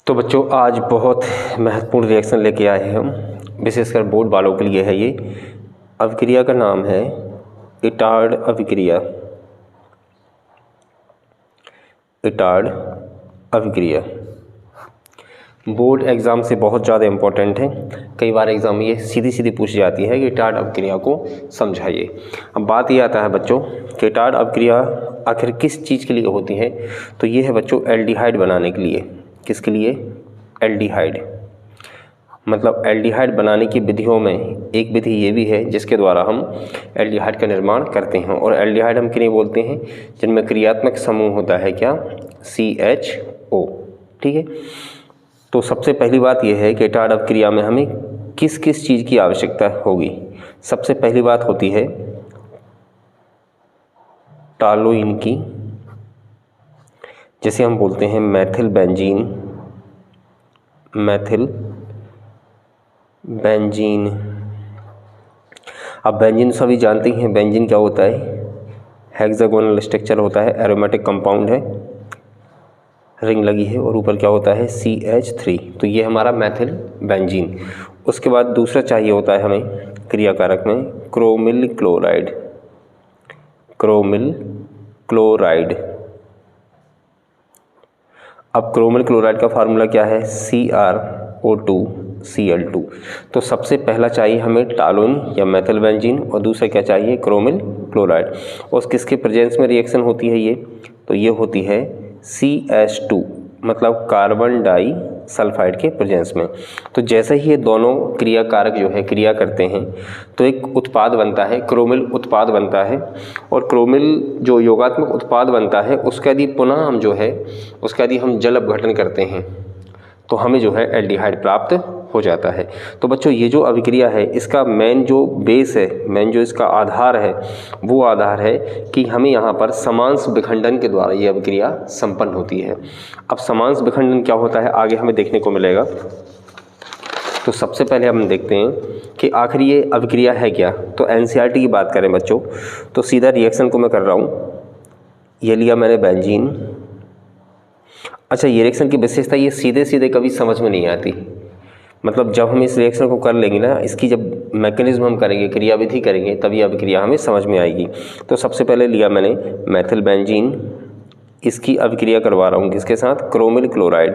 तो बच्चों आज बहुत महत्वपूर्ण रिएक्शन लेके आए हैं हम, विशेषकर बोर्ड वालों के लिए है ये। अभिक्रिया का नाम है इटार्ड अभिक्रिया। इटार्ड अभिक्रिया बोर्ड एग्ज़ाम से बहुत ज़्यादा इम्पोर्टेंट है। कई बार एग्ज़ाम ये सीधी पूछ जाती है कि इटार्ड अभिक्रिया को समझाइए। अब बात ये आता है बच्चों कि इटार्ड अभिक्रिया आखिर किस चीज़ के लिए होती है। तो ये है बच्चों एल्डिहाइड बनाने के लिए। किसके लिए? एल्डिहाइड। मतलब एल्डिहाइड बनाने की विधियों में एक विधि ये भी है जिसके द्वारा हम एल्डिहाइड का निर्माण करते हैं। और एल्डिहाइड हम किन्हें बोलते हैं? जिनमें क्रियात्मक समूह होता है क्या? CHO। ठीक है। तो सबसे पहली बात यह है कि इटार्ड अभिक्रिया में हमें किस किस चीज़ की आवश्यकता होगी। सबसे पहली बात होती है टॉलुइन की, जिसे हम बोलते हैं मेथिल बेंजीन। अब बेंजीन सभी जानते हैं। बेंजीन क्या होता है? हेक्सागोनल स्ट्रक्चर होता है, एरोमेटिक कंपाउंड है, रिंग लगी है और ऊपर क्या होता है? CH3। तो ये हमारा मेथिल बेंजीन। उसके बाद दूसरा चाहिए होता है हमें क्रियाकारक में क्रोमिल क्लोराइड। अब क्रोमिल क्लोराइड का फार्मूला क्या है? CrO2Cl2। तो सबसे पहला चाहिए हमें टॉलुइन या मेथिल बेंजीन और दूसरा क्या चाहिए? Chromyl chloride. और किसके प्रेजेंस में रिएक्शन होती है ये? तो ये होती है CH2 मतलब कार्बन डाई सल्फाइड के प्रेजेंस में। तो जैसे ही ये दोनों क्रियाकारक जो है क्रिया करते हैं तो एक उत्पाद बनता है, क्रोमिल उत्पाद बनता है। और क्रोमिल जो योगात्मक उत्पाद बनता है उसका यदि पुनः हम जो है उसका यदि हम जल अपघटन करते हैं तो हमें जो है एल्डिहाइड प्राप्त हो जाता है। तो बच्चों ये जो अभिक्रिया है इसका मेन जो बेस है, मेन जो इसका आधार है वो आधार है कि हमें यहाँ पर समांश विखंडन के द्वारा ये अभिक्रिया संपन्न होती है। अब समांश विखंडन क्या होता है आगे हमें देखने को मिलेगा। तो सबसे पहले हम देखते हैं कि आखिर ये अभिक्रिया है क्या। तो NCERT की बात करें बच्चों तो सीधा रिएक्शन को मैं कर रहा हूँ। ये लिया मैंने बेंजीन। अच्छा, ये रिएक्शन की विशेषता ये सीधे कभी समझ में नहीं आती। मतलब जब हम इस रिएक्शन को कर लेंगे ना, इसकी जब मैकेनिज्म हम करेंगे, क्रियाविधि करेंगे, तभी अभिक्रिया हमें समझ में आएगी। तो सबसे पहले लिया मैंने मेथिल बेंजीन, इसकी अभिक्रिया करवा रहा हूँ किसके साथ? Chromyl chloride,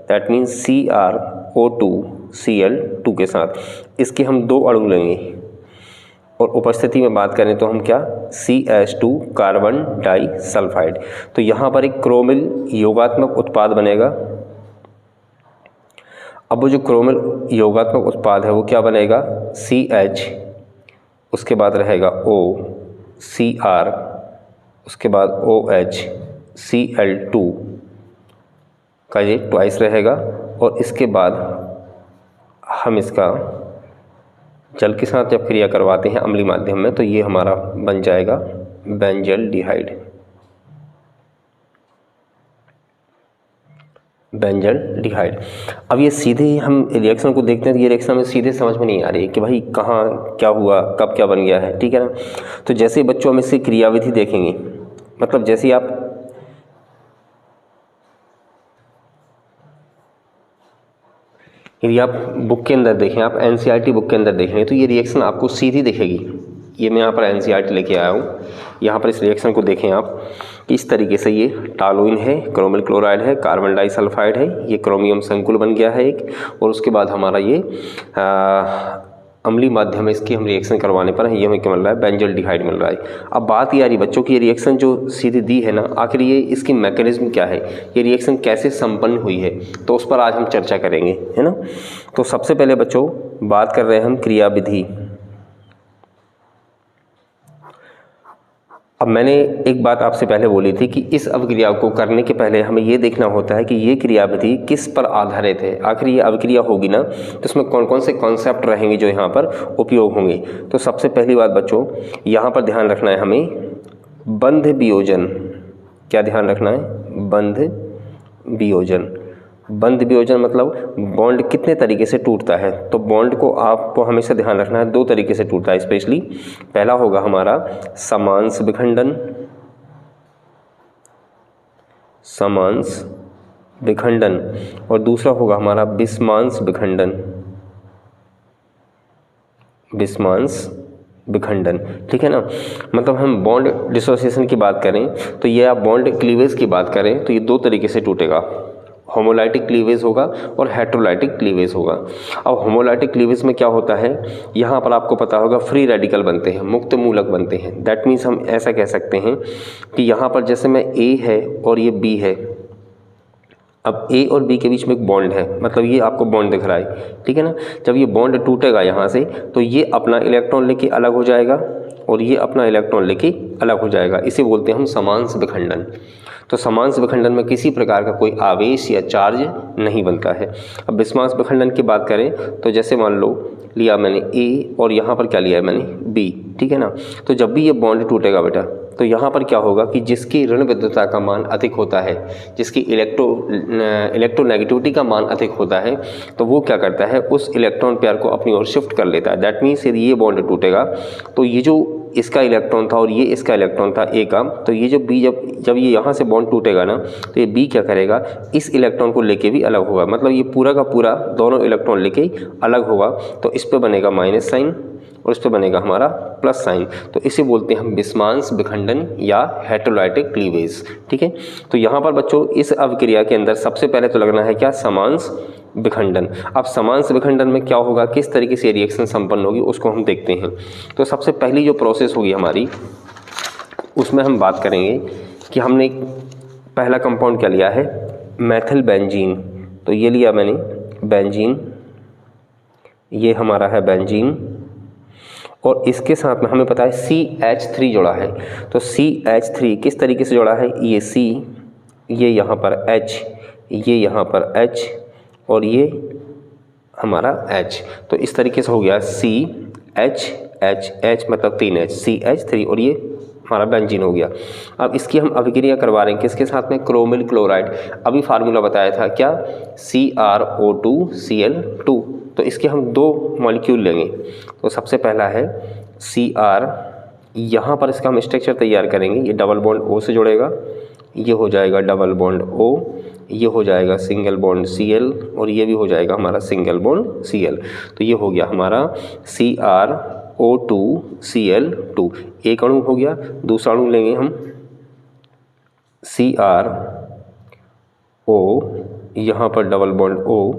that means CrO2Cl2 के साथ। इसके हम 2 अणु लेंगे और उपस्थिति में बात करें तो हम क्या? CH2 carbon die sulphide. तो यहाँ पर एक क्रोमिल योगात्मक उत्पाद बनेगा। अब वो जो क्रोमिल योगात्मक उत्पाद है वो क्या बनेगा? CH, उसके बाद रहेगा O, Cr, उसके बाद OH, Cl2 का ये ट्वाइस रहेगा। और इसके बाद हम इसका जल के साथ जब क्रिया करवाते हैं अम्लीय माध्यम में तो ये हमारा बन जाएगा बेंजल्डिहाइड। अब ये सीधे हम रिएक्शन को देखते हैं तो ये रिएक्शन हमें सीधे समझ में नहीं आ रही है कि भाई कहाँ क्या हुआ, कब क्या बन गया है। ठीक है ना। तो जैसे बच्चों हम इसकी क्रियाविधि देखेंगे, मतलब जैसे आप यदि आप बुक के अंदर देखें, आप NCERT बुक के अंदर देखेंगे तो ये रिएक्शन आपको सीधी दिखेगी। ये मैं यहाँ पर NCERT लेके आया हूँ। यहाँ पर इस रिएक्शन को देखें आप, इस तरीके से ये टॉलुइन है, क्रोमिल क्लोराइड है, कार्बन डाइसल्फाइड है, ये क्रोमियम संकुल बन गया है एक। और उसके बाद हमारा ये अम्लीय माध्यम है, इसकी हम रिएक्शन करवाने पर ये हमें क्या मिल रहा है? बेंजल्डिहाइड मिल रहा है। अब बात ये आ रही बच्चों की ये रिएक्शन जो सीधी दी है ना, आखिर ये इसकी मैकेनिज्म क्या है, ये रिएक्शन कैसे संपन्न हुई है, तो उस पर आज हम चर्चा करेंगे, है ना। तो सबसे पहले बच्चों बात कर रहे हैं हम क्रियाविधि। अब मैंने एक बात आपसे पहले बोली थी कि इस अभिक्रिया को करने के पहले हमें ये देखना होता है कि ये क्रियाविधि किस पर आधारित है। आखिर ये अभिक्रिया होगी ना तो इसमें कौन कौन से कॉन्सेप्ट रहेंगे जो यहाँ पर उपयोग होंगे। तो सबसे पहली बात बच्चों यहाँ पर ध्यान रखना है हमें बंध वियोजन। क्या ध्यान रखना है? बंध वियोजन। बंध वियोजन मतलब बॉन्ड कितने तरीके से टूटता है। तो बॉन्ड को आपको हमेशा ध्यान रखना है 2 तरीके से टूटता है स्पेशली। पहला होगा हमारा समांश विखंडन और दूसरा होगा हमारा बिस्मांस विखंडन, बिस्मांस विखंडन, ठीक है ना। मतलब हम बॉन्ड डिसोसिएशन की बात करें तो ये आप बॉन्ड क्लीवेज की बात करें तो ये दो तरीके से टूटेगा, होमोलाइटिक क्लीवेज होगा और हेटेरोलाइटिक क्लीवेज होगा। अब होमोलाइटिक क्लीवेज में क्या होता है, यहाँ पर आपको पता होगा फ्री रेडिकल बनते हैं, मुक्त मूलक बनते हैं। दैट मीन्स हम ऐसा कह सकते हैं कि यहाँ पर जैसे में ए है और ये बी है, अब ए और बी के बीच में एक बॉन्ड है, मतलब ये आपको बॉन्ड दिख रहा है, ठीक है ना। जब ये बॉन्ड टूटेगा यहाँ से तो ये अपना इलेक्ट्रॉन लेके अलग हो जाएगा और ये अपना इलेक्ट्रॉन लेके अलग हो जाएगा, इसे बोलते हैं हम समांस विखंडन। तो समांस विखंडन में किसी प्रकार का कोई आवेश या चार्ज नहीं बनता है। अब बिस्मांस विखंडन की बात करें तो जैसे मान लो लिया मैंने ए और यहाँ पर क्या लिया है मैंने बी, ठीक है ना। तो जब भी ये बॉन्ड टूटेगा बेटा तो यहाँ पर क्या होगा कि जिसकी ऋण विद्युतता का मान अधिक होता है, जिसकी इलेक्ट्रोनेगेटिविटी का मान अधिक होता है, तो वो क्या करता है उस इलेक्ट्रॉन पेयर को अपनी ओर शिफ्ट कर लेता है। दैट मीन्स यदि ये बॉन्ड टूटेगा तो ये जो इसका इलेक्ट्रॉन था और ये इसका इलेक्ट्रॉन था ए का, तो ये जो बी जब ये यहाँ से बॉन्ड टूटेगा ना तो ये बी क्या करेगा, इस इलेक्ट्रॉन को लेके भी अलग होगा, मतलब ये पूरा का पूरा दोनों इलेक्ट्रॉन लेके अलग होगा। तो इस पे बनेगा माइनस साइन और इस पे बनेगा हमारा प्लस साइन। तो इसे बोलते हैं हम बिस्मांस विखंडन या हेटेरोलाइटिक क्लीवेज, ठीक है। तो यहाँ पर बच्चों इस अभिक्रिया के अंदर सबसे पहले तो लगना है क्या, समांस विखंडन। अब समांस विखंडन में क्या होगा, किस तरीके से रिएक्शन संपन्न होगी उसको हम देखते हैं। तो सबसे पहली जो प्रोसेस होगी हमारी उसमें हम बात करेंगे कि हमने पहला कंपाउंड क्या लिया है, मेथिल बेंजीन। तो ये लिया मैंने बेंजीन, ये हमारा है बेंजीन और इसके साथ में हमें पता है CH3 जोड़ा है। तो CH3 किस तरीके से जोड़ा है, ये C, ये यहाँ पर H, ये यहाँ पर H और ये हमारा H। तो इस तरीके से हो गया CH मतलब 3H, CH3 और ये हमारा बेंजीन हो गया। अब इसकी हम अभिक्रिया करवा रहे हैं किसके साथ में, क्रोमिल क्लोराइड। अभी फार्मूला बताया था क्या, CrO2Cl2। तो इसके हम दो मॉलिक्यूल लेंगे। तो सबसे पहला है Cr, यहाँ पर इसका हम स्ट्रक्चर तैयार करेंगे। ये डबल बॉन्ड O से जुड़ेगा, ये हो जाएगा डबल बॉन्ड O, ये हो जाएगा सिंगल बॉन्ड Cl और ये भी हो जाएगा हमारा सिंगल बॉन्ड Cl। तो ये हो गया हमारा CrO2Cl2, एक अणु हो गया। दूसरा अणु लेंगे हम CrO, यहाँ पर डबल बॉन्ड O,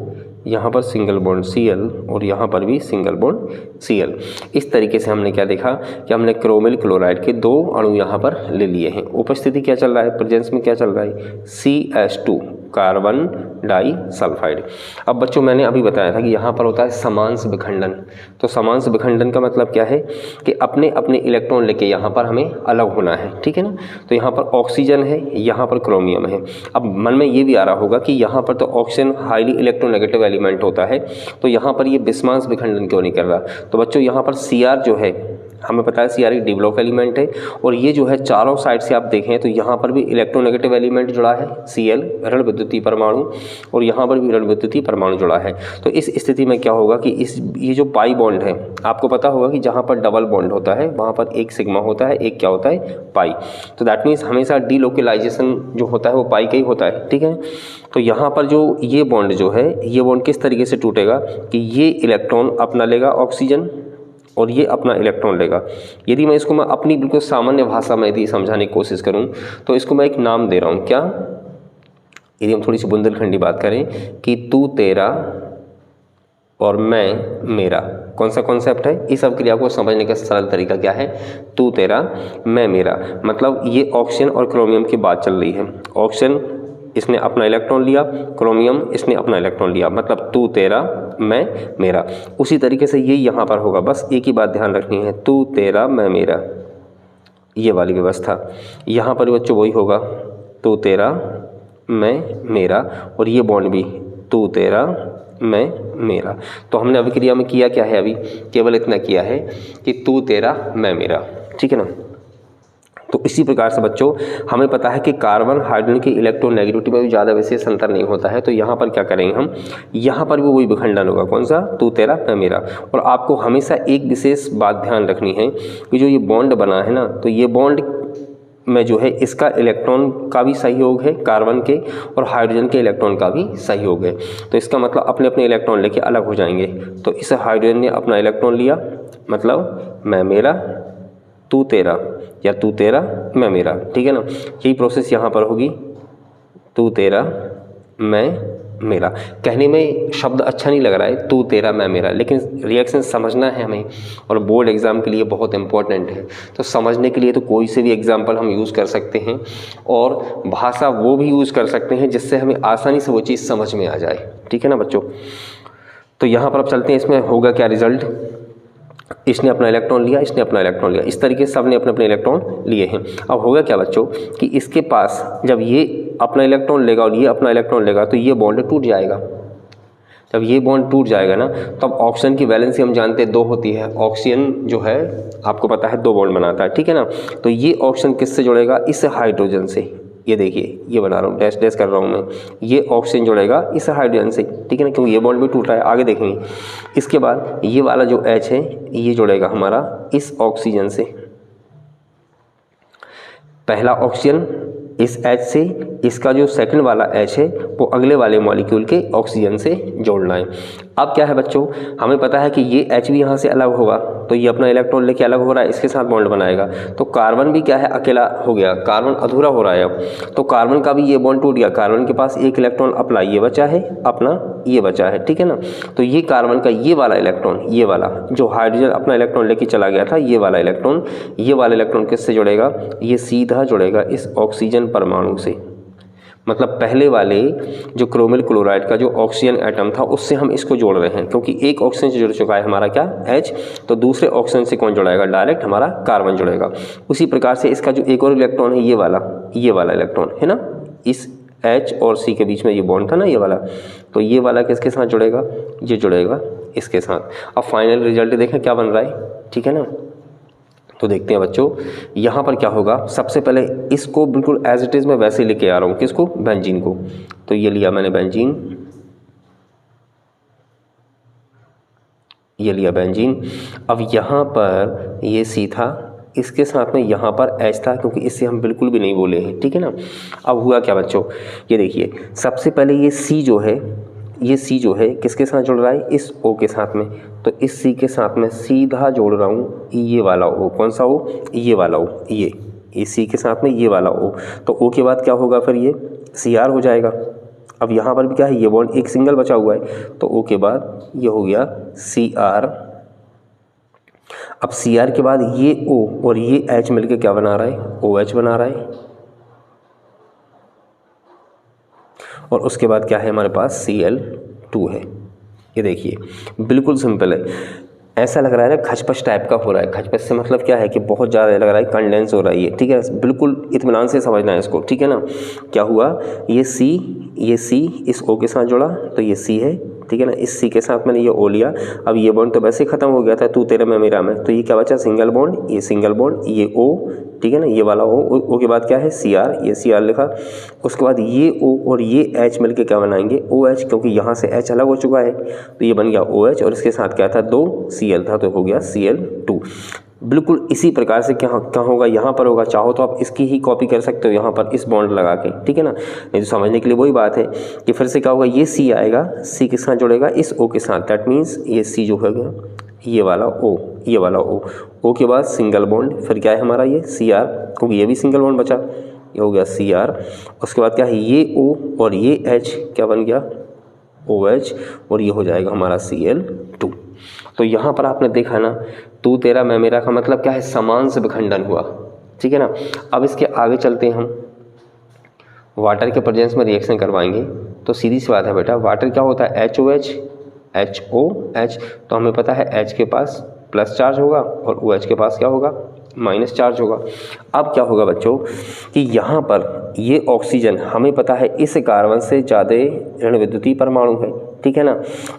यहाँ पर सिंगल बॉन्ड Cl और यहाँ पर भी सिंगल बॉन्ड Cl। इस तरीके से हमने क्या देखा कि हमने क्रोमिल क्लोराइड के दो अणु यहाँ पर ले लिए हैं। उपस्थिति क्या चल रहा है, प्रेजेंस में क्या चल रहा है, CH2 कार्बन डाई सल्फाइड। अब बच्चों मैंने अभी बताया था कि यहाँ पर होता है समांस विखंडन। तो समांस विखंडन का मतलब क्या है कि अपने अपने इलेक्ट्रॉन लेके यहाँ पर हमें अलग होना है, ठीक है ना। तो यहाँ पर ऑक्सीजन है, यहाँ पर क्रोमियम है। अब मन में ये भी आ रहा होगा कि यहाँ पर तो ऑक्सीजन हाईली इलेक्ट्रोनेगेटिव एलिमेंट होता है, तो यहाँ पर ये बिस्मांस विखंडन क्यों नहीं कर रहा। तो बच्चों यहाँ पर Cr जो है हमें पता है Cr एक डी ब्लॉक एलिमेंट है और ये जो है चारों साइड से आप देखें तो यहाँ पर भी इलेक्ट्रोनेगेटिव एलिमेंट जुड़ा है Cl ऋण विद्युतीय परमाणु और यहाँ पर भी ऋण विद्युतीय परमाणु जुड़ा है। तो इस स्थिति में क्या होगा कि ये जो पाई बॉन्ड है, आपको पता होगा कि जहाँ पर डबल बॉन्ड होता है वहाँ पर एक सिग्मा होता है, एक क्या होता है, पाई। तो दैट मीन्स हमेशा डीलोकेलाइजेशन जो होता है वो पाई का ही होता है, ठीक है। तो यहाँ पर जो ये बॉन्ड जो है, ये बॉन्ड किस तरीके से टूटेगा कि ये इलेक्ट्रॉन अपना लेगा ऑक्सीजन और ये अपना इलेक्ट्रॉन लेगा। यदि मैं इसको अपनी बिल्कुल सामान्य भाषा में यदि समझाने की कोशिश करूं तो इसको मैं एक नाम दे रहा हूं, क्या, यदि हम थोड़ी सी बुंदेलखंडी बात करें कि तू तेरा और मैं मेरा। कौन सा कॉन्सेप्ट है, इस अभिक्रिया को समझने का सरल तरीका क्या है, तू तेरा मैं मेरा। मतलब ये ऑक्सीजन और क्रोमियम की बात चल रही है। ऑक्सीजन इसने अपना इलेक्ट्रॉन लिया, क्रोमियम इसने अपना इलेक्ट्रॉन लिया, मतलब तू तेरा मैं मेरा। उसी तरीके से ये यहाँ पर होगा, बस एक ही बात ध्यान रखनी है, तू तेरा मैं मेरा, ये वाली व्यवस्था। यहाँ पर बच्चों वही होगा, तू तेरा मैं मेरा और ये बॉन्ड भी तू तेरा मैं मेरा। तो हमने अभिक्रिया में किया क्या है, अभी केवल इतना किया है कि तू तेरा मैं मेरा, ठीक है ना। तो इसी प्रकार से बच्चों हमें पता है कि कार्बन हाइड्रोजन की इलेक्ट्रोनेगेटिविटी में भी ज़्यादा विशेष अंतर नहीं होता है। तो यहाँ पर क्या करेंगे हम, यहाँ पर भी वही विखंडन होगा, कौन सा, तू तेरा मैं मेरा। और आपको हमेशा एक विशेष बात ध्यान रखनी है कि जो ये बॉन्ड बना है ना, तो ये बॉन्ड में जो है इसका इलेक्ट्रॉन का भी सहयोग है कार्बन के, और हाइड्रोजन के इलेक्ट्रॉन का भी सहयोग है। तो इसका मतलब अपने अपने इलेक्ट्रॉन लेके अलग हो जाएंगे। तो इस हाइड्रोजन ने अपना इलेक्ट्रॉन लिया, मतलब मैं मेरा तू तेरा, या तू तेरा मैं मेरा, ठीक है ना। यही प्रोसेस यहाँ पर होगी, तू तेरा मैं मेरा। कहने में शब्द अच्छा नहीं लग रहा है तू तेरा मैं मेरा, लेकिन रिएक्शन समझना है हमें, और बोर्ड एग्ज़ाम के लिए बहुत इंपॉर्टेंट है। तो समझने के लिए तो कोई से भी एग्जाम्पल हम यूज़ कर सकते हैं, और भाषा वो भी यूज़ कर सकते हैं जिससे हमें आसानी से वो चीज़ समझ में आ जाए, ठीक है ना बच्चों। तो यहाँ पर अब चलते हैं, इसमें होगा क्या रिजल्ट। इसने अपना इलेक्ट्रॉन लिया, इसने अपना इलेक्ट्रॉन लिया, इस तरीके से सबने अपने अपने इलेक्ट्रॉन लिए हैं। अब होगा क्या बच्चों कि इसके पास जब ये अपना इलेक्ट्रॉन लेगा और ये अपना इलेक्ट्रॉन लेगा तो ये बॉन्ड टूट जाएगा। जब ये बॉन्ड टूट जाएगा ना, तब ऑक्सीजन की वैलेंसी हम जानते हैं 2 होती है। ऑक्सीजन जो है आपको पता है 2 बॉन्ड बनाता है, ठीक है ना। तो ये ऑक्सीजन किससे जुड़ेगा, इस हाइड्रोजन से। ये देखिए ये बना रहा हूँ, डैश डैश कर रहा हूँ मैं, ये ऑक्सीजन जुड़ेगा इस हाइड्रोजन से, ठीक है ना, क्योंकि ये बॉन्ड भी टूट रहा है, आगे देखेंगे। इसके बाद ये वाला जो H है ये जुड़ेगा हमारा इस ऑक्सीजन से। पहला ऑक्सीजन इस H से, इसका जो सेकंड वाला H है वो अगले वाले मॉलिक्यूल के ऑक्सीजन से जोड़ना है। अब क्या है बच्चों, हमें पता है कि ये H भी यहाँ से अलग होगा, तो ये अपना इलेक्ट्रॉन लेके अलग हो रहा है, इसके साथ बॉन्ड बनाएगा। तो कार्बन भी क्या है, अकेला हो गया, कार्बन अधूरा हो रहा है अब। तो कार्बन का भी ये बॉन्ड टूट गया, कार्बन के पास एक इलेक्ट्रॉन अपना ये बचा है, अपना ये बचा है, ठीक है ना। तो ये कार्बन का ये वाला इलेक्ट्रॉन, ये वाला जो हाइड्रोजन अपना इलेक्ट्रॉन लेके चला गया था, ये वाला इलेक्ट्रॉन किससे जुड़ेगा, ये सीधा जुड़ेगा इस ऑक्सीजन परमाणु से। मतलब पहले वाले जो क्रोमिल क्लोराइड का जो ऑक्सीजन एटम था उससे हम इसको जोड़ रहे हैं, क्योंकि एक ऑक्सीजन से जुड़ चुका है हमारा क्या H, तो दूसरे ऑक्सीजन से कौन जुड़ाएगा, डायरेक्ट हमारा कार्बन जुड़ेगा। उसी प्रकार से इसका जो एक और इलेक्ट्रॉन है, ये वाला इलेक्ट्रॉन है ना, इस H और C के बीच में ये बॉन्ड था ना, ये वाला, तो ये वाला किसके साथ जुड़ेगा, ये जुड़ेगा इसके साथ। अब फाइनल रिजल्ट देखें क्या बन रहा है, ठीक है ना। तो देखते हैं बच्चों, यहाँ पर क्या होगा। सबसे पहले इसको बिल्कुल एज इट इज़ मैं वैसे लेके आ रहा हूँ, किसको, बेंजीन को। तो ये लिया मैंने बेंजीन, ये लिया बेंजीन। अब यहाँ पर ये C था, इसके साथ में यहाँ पर H था, क्योंकि इससे हम बिल्कुल भी नहीं बोले हैं, ठीक है ना। अब हुआ क्या बच्चों, ये देखिए, सबसे पहले ये C जो है किसके साथ जुड़ रहा है, इस O के साथ में। तो इस C के साथ में सीधा जोड़ रहा हूँ ये वाला O, कौन सा O, ये वाला O, ये C के साथ में ये वाला O। तो O के बाद क्या होगा, फिर ये Cr हो जाएगा। अब यहाँ पर भी क्या है, ये बॉन्ड एक सिंगल बचा हुआ है, तो O के बाद ये हो गया Cr। अब Cr के बाद ये O और ये H मिलके क्या बना रहा है, OH बना रहा है। और उसके बाद क्या है हमारे पास, Cl2 है। ये देखिए बिल्कुल सिंपल है। ऐसा लग रहा है ना खचपच टाइप का हो रहा है, खचपच से मतलब क्या है कि बहुत ज़्यादा लग रहा है, कंडेंस हो रहा है ये, ठीक है। बिल्कुल इत्मीनान से समझना है इसको, ठीक है ना। क्या हुआ, ये C इस O के साथ जुड़ा, तो ये C है, ठीक है ना। इस C के साथ मैंने ये O लिया। अब ये बॉन्ड तो वैसे ही ख़त्म हो गया था, तू तेरा मैं मेरा में, तो ये क्या बचा, सिंगल बॉन्ड, ये सिंगल बॉन्ड, ये O, ठीक है ना, ये वाला O के बाद क्या है Cr, ये Cr लिखा। उसके बाद ये O और ये H मिलके क्या बनाएंगे, OH, क्योंकि यहाँ से H अलग हो चुका है, तो ये बन गया OH, और इसके साथ क्या था, 2 Cl था, तो हो गया Cl2। बिल्कुल इसी प्रकार से क्या होगा, यहाँ पर होगा। चाहो तो आप इसकी ही कॉपी कर सकते हो यहाँ पर इस बॉन्ड लगा के, ठीक है ना। नहीं तो समझने के लिए वही बात है कि फिर से क्या होगा, ये C आएगा, C के साथ जुड़ेगा इस O के साथ, दैट मीन्स ये C जो हो गया ये वाला O के बाद सिंगल बॉन्ड, फिर क्या है हमारा ये Cr, क्योंकि ये भी सिंगल बॉन्ड बचा, ये हो गया Cr। उसके बाद क्या है, ये O और ये H क्या बन गया, OH, और ये हो जाएगा हमारा Cl2। तो यहाँ पर आपने देखा ना, तू तेरा मैं मेरा का मतलब क्या है, समान से विखंडन हुआ, ठीक है ना। अब इसके आगे चलते हैं, हम वाटर के प्रेजेंस में रिएक्शन करवाएंगे। तो सीधी सी बात है बेटा, वाटर क्या होता है, HOH HOH, तो हमें पता है H के पास प्लस चार्ज होगा और OH के पास क्या होगा, माइनस चार्ज होगा। अब क्या होगा बच्चों कि यहाँ पर ये ऑक्सीजन हमें पता है इस कार्बन से ज़्यादा ऋण विद्युतीय परमाणु है, ठीक है ना।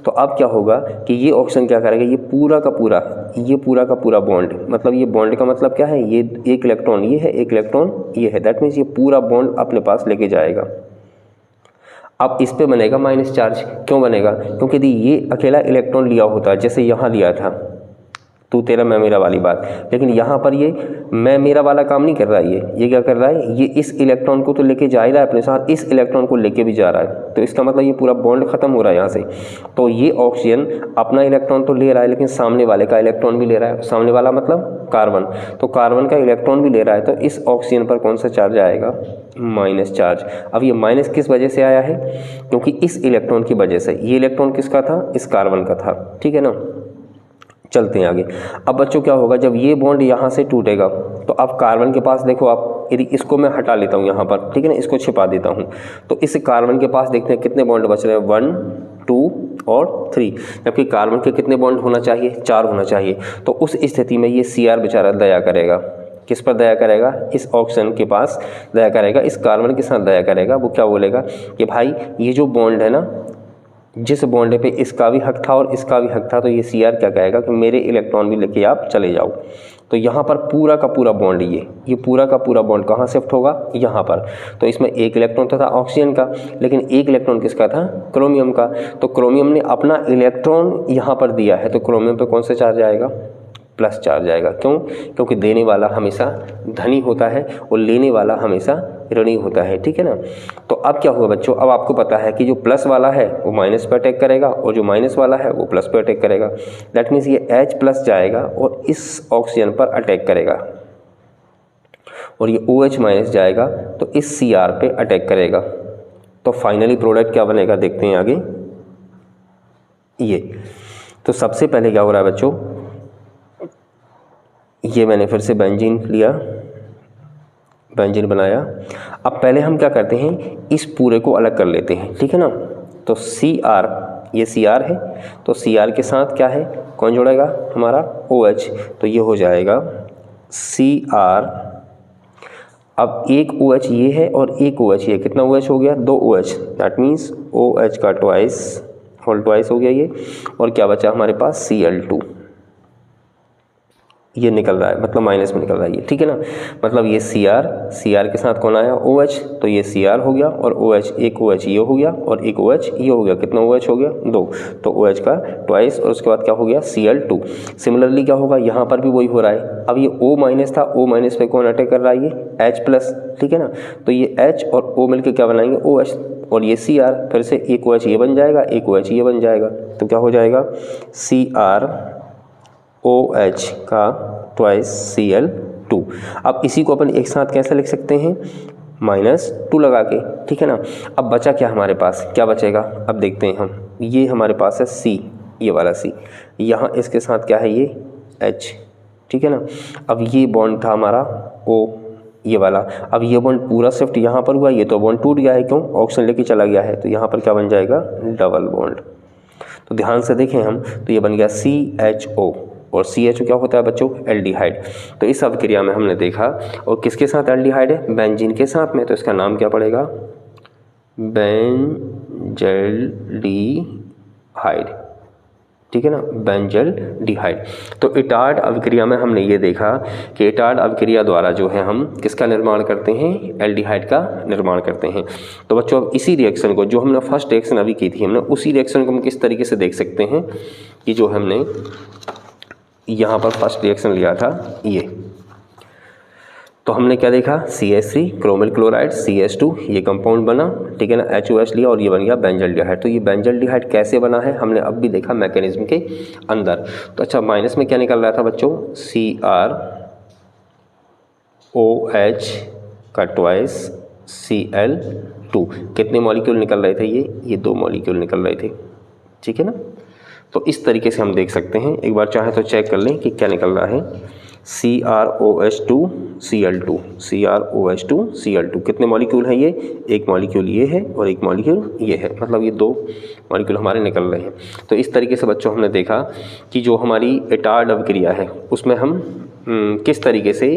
तो अब क्या होगा कि ये ऑक्सीजन क्या करेगा, ये पूरा का पूरा बॉन्ड, मतलब ये बॉन्ड का मतलब क्या है, ये एक इलेक्ट्रॉन ये है, एक इलेक्ट्रॉन ये है, दैट मीन्स ये पूरा बॉन्ड अपने पास लेके जाएगा। अब इस पे बनेगा माइनस चार्ज, क्यों बनेगा, क्योंकि यदि ये अकेला इलेक्ट्रॉन लिया होता, जैसे यहाँ लिया था, तू तेरा मैं मेरा वाली बात। लेकिन यहाँ पर ये मैं मेरा वाला काम नहीं कर रहा है, ये क्या कर रहा है, ये इस इलेक्ट्रॉन को तो लेके जा ही रहा है अपने साथ, इस इलेक्ट्रॉन को लेके भी जा रहा है। तो इसका मतलब ये पूरा बॉन्ड खत्म हो रहा है यहाँ से। तो ये ऑक्सीजन अपना इलेक्ट्रॉन तो ले रहा है लेकिन सामने वाले का इलेक्ट्रॉन भी ले रहा है। सामने वाला मतलब कार्बन, तो कार्बन का इलेक्ट्रॉन भी ले रहा है। तो इस ऑक्सीजन पर कौन सा चार्ज आएगा, माइनस चार्ज। अब ये माइनस किस वजह से आया है, क्योंकि इस इलेक्ट्रॉन की वजह से। ये इलेक्ट्रॉन किसका था, इस कार्बन का था, ठीक है ना। चलते हैं आगे। अब बच्चों क्या होगा, जब ये बॉन्ड यहाँ से टूटेगा तो अब कार्बन के पास देखो आप, यदि इसको मैं हटा लेता हूँ यहाँ पर, ठीक है ना, इसको छिपा देता हूँ, तो इस कार्बन के पास देखते हैं कितने बॉन्ड बच रहे हैं, 1 2 और 3, जबकि कार्बन के कितने बॉन्ड होना चाहिए, 4 होना चाहिए। तो उस स्थिति में ये Cr बेचारा दया करेगा, किस पर दया करेगा, इस ऑक्सीजन के पास दया करेगा, इस कार्बन के साथ दया करेगा। वो क्या बोलेगा कि भाई ये जो बॉन्ड है ना, जिस बॉन्ड पे इसका भी हक था और इसका भी हक था, तो ये Cr क्या कहेगा कि मेरे इलेक्ट्रॉन भी लेके आप चले जाओ। तो यहाँ पर पूरा का पूरा बॉन्ड, ये पूरा का पूरा बॉन्ड कहाँ शिफ्ट होगा, यहाँ पर। तो इसमें एक इलेक्ट्रॉन तो था ऑक्सीजन का, लेकिन एक इलेक्ट्रॉन किसका था, क्रोमियम का। तो क्रोमियम ने अपना इलेक्ट्रॉन यहाँ पर दिया है, तो क्रोमियम पे कौन सा चार्ज आएगा, प्लस चार्ज आएगा। क्यों, क्योंकि देने वाला हमेशा धनी होता है और लेने वाला हमेशा ऋणी होता है, ठीक है ना। तो अब क्या हुआ बच्चों, अब आपको पता है कि जो प्लस वाला है वो माइनस पे अटैक करेगा और जो माइनस वाला है वो प्लस पे अटैक करेगा। दैट मीन्स ये H प्लस जाएगा और इस ऑक्सीजन पर अटैक करेगा, और ये OH माइनस जाएगा तो इस Cr पे अटैक करेगा। तो फाइनली प्रोडक्ट क्या बनेगा, देखते हैं आगे। ये तो सबसे पहले क्या हो रहा है बच्चों, ये मैंने फिर से बेंजीन लिया, बेंजीन बनाया। अब पहले हम क्या करते हैं, इस पूरे को अलग कर लेते हैं, ठीक है ना। तो Cr, ये Cr है, तो Cr के साथ क्या है, कौन जोड़ेगा, हमारा OH, तो ये हो जाएगा Cr। अब एक OH ये है और एक OH ये, कितना OH हो गया, 2 OH, दैट मीन्स OH का होल ट्वाइस हो गया ये, और क्या बचा हमारे पास, Cl2। ये निकल रहा है, मतलब माइनस में निकल रहा है ये, ठीक है ना। मतलब ये Cr के साथ कौन आया, OH, तो ये Cr हो गया और OH, एक OH ये हो गया और एक OH ये हो गया, कितना OH हो गया, 2, तो OH का ट्वाइस, और उसके बाद क्या हो गया, Cl2। सिमिलरली क्या होगा, यहाँ पर भी वही हो रहा है। अब ये O माइनस था, O माइनस पे कौन अटैक कर रहा है, ये H प्लस, ठीक है ना। तो ये H और O मिलकर क्या बनाएंगे, OH, और ये Cr, फिर से एक OH ये बन जाएगा, एक OH ये बन जाएगा, तो क्या हो जाएगा, CrOH का ट्वाइस Cl2। अब इसी को अपन एक साथ कैसे लिख सकते हैं, -2 लगा के, ठीक है ना। अब बचा क्या हमारे पास, क्या बचेगा, अब देखते हैं हम। ये हमारे पास है C, ये वाला C, यहाँ इसके साथ क्या है, ये H, ठीक है ना। अब ये बॉन्ड था हमारा O, ये वाला। अब ये बॉन्ड पूरा शिफ्ट यहाँ पर हुआ, ये तो बॉन्ड टूट गया है, क्यों, ऑक्सीजन लेके चला गया है, तो यहाँ पर क्या बन जाएगा, डबल बॉन्ड। तो ध्यान से देखें हम, तो ये बन गया CHO, और CHO क्या होता है बच्चों, एल्डिहाइड। तो इस अभिक्रिया में हमने देखा, और किसके साथ एल्डिहाइड है, बेंजीन के साथ में, तो इसका नाम क्या पड़ेगा, बेंजल्डिहाइड, ठीक है ना, बेंजल्डिहाइड। तो इटार्ड अभिक्रिया में हमने ये देखा कि इटार्ड अभिक्रिया द्वारा जो है हम किसका निर्माण करते हैं, एल्डिहाइड का निर्माण करते हैं। तो बच्चों अब इसी रिएक्शन को, जो हमने फर्स्ट रिएक्शन अभी की थी हमने, उसी रिएक्शन को हम किस तरीके से देख सकते हैं कि जो हमने यहाँ पर फर्स्ट रिएक्शन लिया था ये, तो हमने क्या देखा, CH3 क्रोमिल क्लोराइड, CH2 ये कंपाउंड बना, ठीक है ना, HOH लिया और ये बन गया बेंजल्डिहाइड। तो ये बेंजल्डिहाइड कैसे बना है हमने अब भी देखा मैकेनिज्म के अंदर। तो अच्छा, माइनस में क्या निकल रहा था बच्चों, CrOH का ट्वाइस Cl2। कितने मॉलिक्यूल निकल रहे थे, ये 2 मॉलिक्यूल निकल रहे थे, ठीक है ना। तो इस तरीके से हम देख सकते हैं, एक बार चाहे तो चेक कर लें कि क्या निकल रहा है, CrOH2 Cl2, CrOH2 Cl2, कितने मॉलिक्यूल हैं ये, एक मॉलिक्यूल ये है और एक मॉलिक्यूल ये है, मतलब ये 2 मॉलिक्यूल हमारे निकल रहे हैं। तो इस तरीके से बच्चों हमने देखा कि जो हमारी इटार्ड अभिक्रिया है उसमें हम किस तरीके से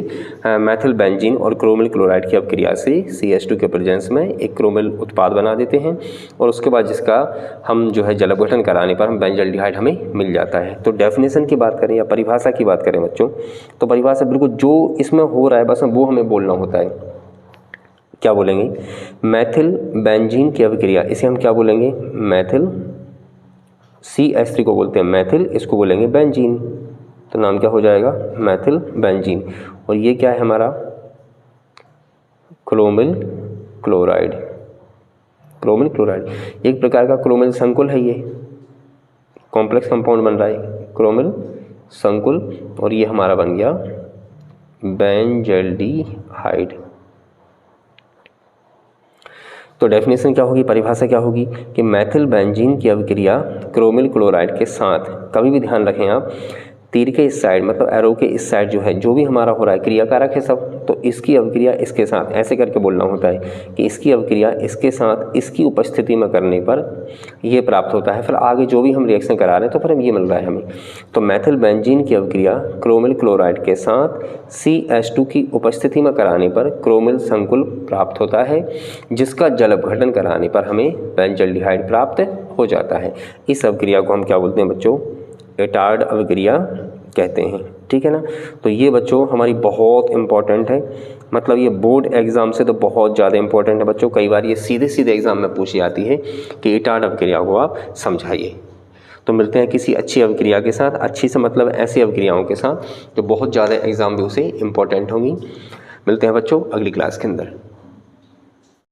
मैथिल बेंजीन और क्रोमिल क्लोराइड की अभिक्रिया से CH2 के प्रेजेंस में एक क्रोमिल उत्पाद बना देते हैं, और उसके बाद जिसका हम जो है जल अपघटन कराने पर हम बेंजल्डिहाइड हमें मिल जाता है। तो डेफिनेशन की बात करें या परिभाषा की बात करें बच्चों, तो परिभाषा बिल्कुल जो इसमें हो रहा है बस वो हमें बोलना होता है। क्या बोलेंगे, मैथिल बेंजीन की अभिक्रिया, इसे हम क्या बोलेंगे, मैथिल, CH3 को बोलते हैं मैथिल, इसको बोलेंगे बेंजीन, तो नाम क्या हो जाएगा, मैथिल बेंजीन। और ये क्या है हमारा, क्रोमिल क्लोराइड। क्रोमिल क्लोराइड एक प्रकार का क्रोमिल संकुल है, ये कॉम्प्लेक्स कंपाउंड बन रहा है, क्रोमिल संकुल, और ये हमारा बन गया बेंजल्डिहाइड। तो डेफिनेशन क्या होगी, परिभाषा क्या होगी कि मैथिल बेंजीन की अभिक्रिया क्रोमिल क्लोराइड के साथ, कभी भी ध्यान रखें आप, तीर के इस साइड मतलब एरो के इस साइड जो है, जो भी हमारा हो रहा है क्रियाकारक है सब, तो इसकी अभिक्रिया इसके साथ ऐसे करके बोलना होता है कि इसकी अभिक्रिया इसके साथ इसकी उपस्थिति में करने पर ये प्राप्त होता है। फिर आगे जो भी हम रिएक्शन करा रहे हैं तो फिर ये मिल रहा है हमें। तो मैथिल बेंजीन की अभिक्रिया क्रोमिल क्लोराइड के साथ CH2 की उपस्थिति में कराने पर क्रोमिल संकुल प्राप्त होता है, जिसका जल अपघटन कराने पर हमें बेंजल्डिहाइड प्राप्त हो जाता है। इस अभिक्रिया को हम क्या बोलते हैं बच्चों, एटार्ड अभिक्रिया कहते हैं। ठीक है ना। तो ये बच्चों हमारी बहुत इंपॉर्टेंट है, मतलब ये बोर्ड एग्जाम से तो बहुत ज़्यादा इंपॉर्टेंट है बच्चों। कई बार ये सीधे सीधे एग्जाम में पूछी जाती है कि एटार्ड अभिक्रिया को आप समझाइए। तो मिलते हैं किसी अच्छी अभिक्रिया के साथ, अच्छी से मतलब ऐसी अभिक्रियाओं के साथ जो बहुत ज़्यादा एग्जाम में उसे इंपॉर्टेंट होंगी। मिलते हैं बच्चों अगली क्लास के अंदर।